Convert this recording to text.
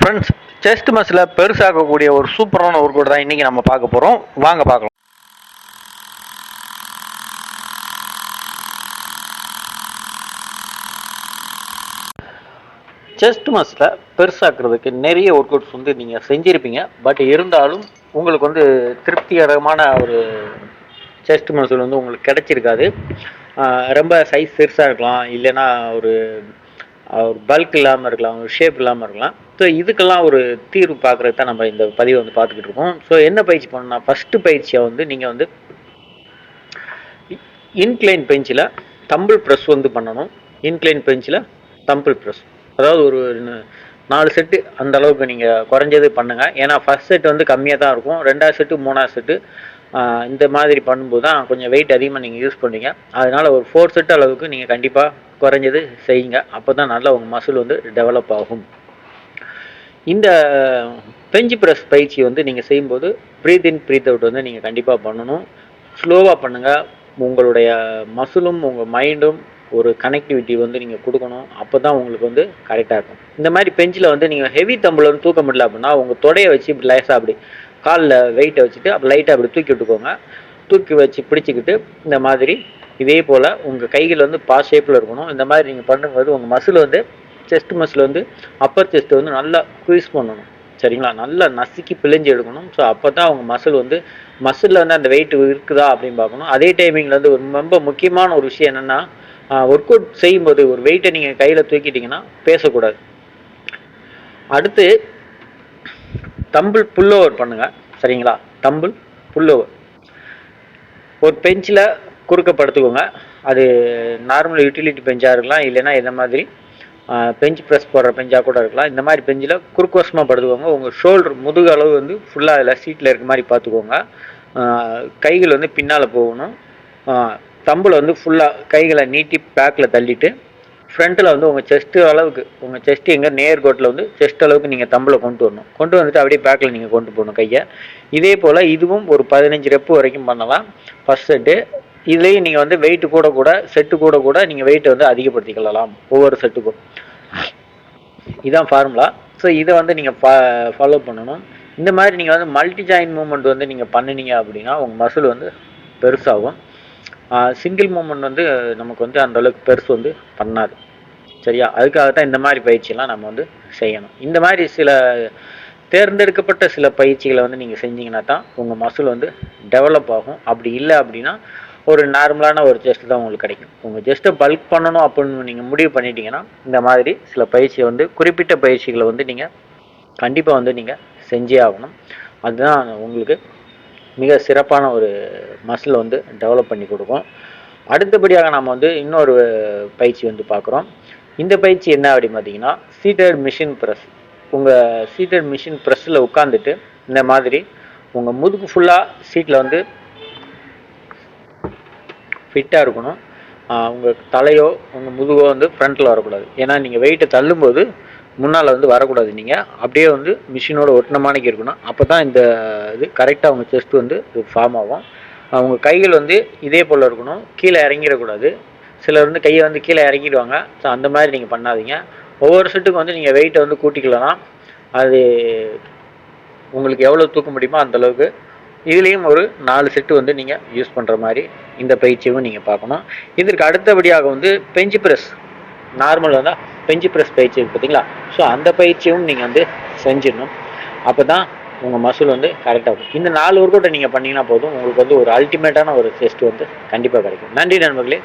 Friends, chest மசிலை பெருசாக்கக்கூடிய ஒரு சூப்பரான work out தான் இன்றைக்கி நம்ம பார்க்க போகிறோம். வாங்க பார்க்கலாம். செஸ்ட் மசிலை பெருசாக்குறதுக்கு நிறைய ஒர்க் அவுட்ஸ் வந்து நீங்கள் செஞ்சுருப்பீங்க. பட் இருந்தாலும் உங்களுக்கு வந்து திருப்திகரமான ஒரு செஸ்ட் மசில் வந்து உங்களுக்கு கிடைச்சிருக்காது. ரொம்ப சைஸ் பெருசாக இருக்கலாம், இல்லைன்னா ஒரு பல்க் இல்லாமல் இருக்கலாம், ஒரு ஷேப் இல்லாமல் இருக்கலாம். ஸோ இதுக்கெல்லாம் ஒரு தீர்வு பார்க்குறது தான் நம்ம இந்த பதிவை வந்து பார்த்துக்கிட்டு இருக்கோம். ஸோ என்ன பயிற்சி பண்ணணும்னா, ஃபஸ்ட்டு பயிற்சியை வந்து நீங்கள் வந்து இன்க்ளைன் பெஞ்சில் தம்பிள் ப்ரெஸ் வந்து பண்ணணும். இன்க்ளைன் பெஞ்சில் தம்பிள் ப்ரெஸ், அதாவது ஒரு 4 செட்டு அந்த அளவுக்கு நீங்கள் குறைஞ்சது பண்ணுங்கள். ஏன்னா ஃபஸ்ட் செட் வந்து கம்மியாக தான் இருக்கும். 2வது செட்டு 3வது செட்டு இந்த மாதிரி பண்ணும்போது தான் கொஞ்சம் வெயிட் அதிகமாக நீங்கள் யூஸ் பண்ணுவீங்க. அதனால் ஒரு 4 செட் அளவுக்கு நீங்கள் கண்டிப்பாக குறைஞ்சது செய்யுங்க. அப்போ தான் நல்லா உங்கள் மசில் வந்து டெவலப் ஆகும். இந்த பெஞ்ச் ப்ரெஸ் பயிற்சி வந்து நீங்கள் செய்யும்போது ப்ரீத் இன் ப்ரீத் அவுட் வந்து நீங்கள் கண்டிப்பாக பண்ணணும். ஸ்லோவாக பண்ணுங்கள். உங்களுடைய மசிலும் உங்கள் மைண்டும் ஒரு கனெக்டிவிட்டி வந்து நீங்கள் கொடுக்கணும். அப்போ தான் உங்களுக்கு வந்து கரெக்டாக இருக்கும். இந்த மாதிரி பெஞ்சில் வந்து நீங்கள் ஹெவி தம்பில் வந்து தூக்க முடியல அப்படின்னா உங்கள் தொடையை வச்சு இப்படி லேசாக அப்படி காலில் வெயிட்டை வச்சுட்டு அப்படி லைட்டாக அப்படி தூக்கி விட்டுக்கோங்க. தூக்கி வச்சு பிடிச்சிக்கிட்டு இந்த மாதிரி இதே போல் உங்கள் கைகள் வந்து பாஸ் ஷேப்பில் இருக்கணும். இந்த மாதிரி நீங்கள் பண்ணும்போது உங்கள் மசில் வந்து செஸ்ட் மசில் வந்து அப்பர் செஸ்ட்டை வந்து நல்லா குயிஸ் பண்ணணும். சரிங்களா? நல்லா நசுக்கி பிழிஞ்சு எடுக்கணும். ஸோ அப்போ தான் உங்கள் மசில் வந்து மசிலில் வந்து அந்த வெயிட் இருக்குதா அப்படின்னு பார்க்கணும். அதே டைமிங்கில் வந்து ரொம்ப முக்கியமான ஒரு விஷயம் என்னென்னா, ஒர்க் அவுட் செய்யும்போது ஒரு வெயிட்டை நீங்கள் கையில் தூக்கிட்டிங்கன்னா பேசக்கூடாது. அடுத்து தம்பிள் புல் ஓவர் பண்ணுங்கள். சரிங்களா? தம்பிள் புல் ஓவர் ஒரு பெஞ்சில் குறுக்க படுத்துக்கோங்க. அது நார்மல் யூட்டிலிட்டி பெஞ்சாக இருக்கலாம், இல்லைன்னா இந்த மாதிரி பெஞ்ச் ப்ரெஸ் போடுற பெஞ்சாக கூட இருக்கலாம். இந்த மாதிரி பெஞ்சில் குறுக்குவசமாக படுத்துக்கோங்க. உங்கள் ஷோல்டர் முதுகு அளவு வந்து ஃபுல்லாக அதில் சீட்டில் இருக்க மாதிரி பார்த்துக்கோங்க. கைகள் வந்து பின்னால் போகணும். தம்பில் வந்து ஃபுல்லாக கைகளை நீட்டி பேக்கில் தள்ளிட்டு ஃப்ரண்ட்டில் வந்து உங்கள் செஸ்ட்டு அளவுக்கு, உங்கள் செஸ்ட் எங்கே நேர்கோட்டில் வந்து செஸ்ட் அளவுக்கு நீங்கள் தம்பில் கொண்டு வரணும். கொண்டு வந்துட்டு அப்படியே பேக்கில் நீங்கள் கொண்டு போகணும் கையை. இதே போல் இதுவும் ஒரு 15 ரெப்பு வரைக்கும் பண்ணலாம் ஃபஸ்ட் செட்டு. இதுலேயும் நீங்கள் வந்து வெயிட்டு கூட செட்டு கூட நீங்கள் வெயிட்டை வந்து அதிகப்படுத்திக்கலாம் ஒவ்வொரு செட்டுக்கும். இதுதான் ஃபார்முலா. ஸோ இதை வந்து நீங்கள் ஃபாலோ பண்ணணும். இந்த மாதிரி நீங்கள் வந்து மல்டி ஜாயின்ட் மூவ்மெண்ட் வந்து நீங்கள் பண்ணினீங்க அப்படின்னா உங்கள் மசில் வந்து பெருசாகும். சிங்கிள் மூவ்மெண்ட் வந்து நமக்கு வந்து அந்தளவுக்கு பெருசு வந்து பண்ணாது. சரியா? அதுக்காகத்தான் இந்த மாதிரி பயிற்சியெல்லாம் நம்ம வந்து செய்யணும். இந்த மாதிரி சில தேர்ந்தெடுக்கப்பட்ட சில பயிற்சிகளை வந்து நீங்கள் செஞ்சீங்கன்னா தான் உங்கள் மசில் வந்து டெவலப் ஆகும். அப்படி இல்லை அப்படின்னா ஒரு நார்மலான ஒரு செஸ்ட் தான் உங்களுக்கு கிடைக்கும். உங்கள் ஜெஸ்ட்டை பல்க் பண்ணணும் அப்படின்னு நீங்கள் முடிவு பண்ணிட்டீங்கன்னா இந்த மாதிரி சில பயிற்சியை வந்து குறிப்பிட்ட பயிற்சிகளை வந்து நீங்கள் கண்டிப்பாக வந்து நீங்கள் செஞ்சே ஆகணும். அதுதான் உங்களுக்கு மிக சிறப்பான ஒரு மசில் வந்து டெவலப் பண்ணி கொடுக்கும். அடுத்தபடியாக நம்ம வந்து இன்னொரு பயிற்சி வந்து பார்க்குறோம். இந்த பயிற்சி என்ன அப்படின்னு பார்த்தீங்கன்னா, சீட்டட் மிஷின் ப்ரெஸ். உங்கள் சீட்டட் மிஷின் ப்ரெஸ்ஸில் உட்காந்துட்டு இந்த மாதிரி உங்கள் முதுகு ஃபுல்லாக சீட்டில் வந்து ஃபிட்டாக இருக்கணும். உங்கள் தலையோ உங்கள் முதுகோ வந்து ஃப்ரண்ட்டில் வரக்கூடாது. ஏன்னா நீங்கள் வெயிட்டை தள்ளும்போது முன்னால் வந்து வரக்கூடாது. நீங்கள் அப்படியே வந்து மிஷினோட ஒட்டினமானிக்கு இருக்கணும். அப்போ தான் இந்த இது கரெக்டாக உங்கள் செஸ்ட் வந்து ஃபார்ம் ஆகும். உங்கள் கைகள் வந்து இதே போல் இருக்கணும், கீழே இறங்கிடக்கூடாது. சிலர் வந்து கையை வந்து கீழே இறங்கிடுவாங்க. ஸோ அந்த மாதிரி நீங்கள் பண்ணாதீங்க. ஒவ்வொரு செட்டுக்கும் வந்து நீங்கள் வெயிட்டை வந்து கூட்டிக்கலாம். அது உங்களுக்கு எவ்வளோ தூக்க முடியுமோ அந்தளவுக்கு. இதுலேயும் ஒரு 4 செட்டு வந்து நீங்கள் யூஸ் பண்ணுற மாதிரி இந்த பயிற்சியும் நீங்கள் பார்க்கணும். இதற்கு அடுத்தபடியாக வந்து பெஞ்ச் ப்ரெஸ், நார்மல் வந்தால் பெஞ்ச் ப்ரெஸ் பயிற்சி இருக்குது பார்த்தீங்களா? ஸோ அந்த பயிற்சியும் நீங்கள் வந்து செஞ்சிடணும். அப்போ தான் உங்கள் மசில் வந்து கரெக்டாக இருக்கும். இந்த 4 ஒர்க் அவுட்டை நீங்கள் பண்ணிங்கன்னா போதும், உங்களுக்கு வந்து ஒரு அல்டிமேட்டான ஒரு செஸ்ட் வந்து கண்டிப்பாக கிடைக்கும். நன்றி நண்பர்களே.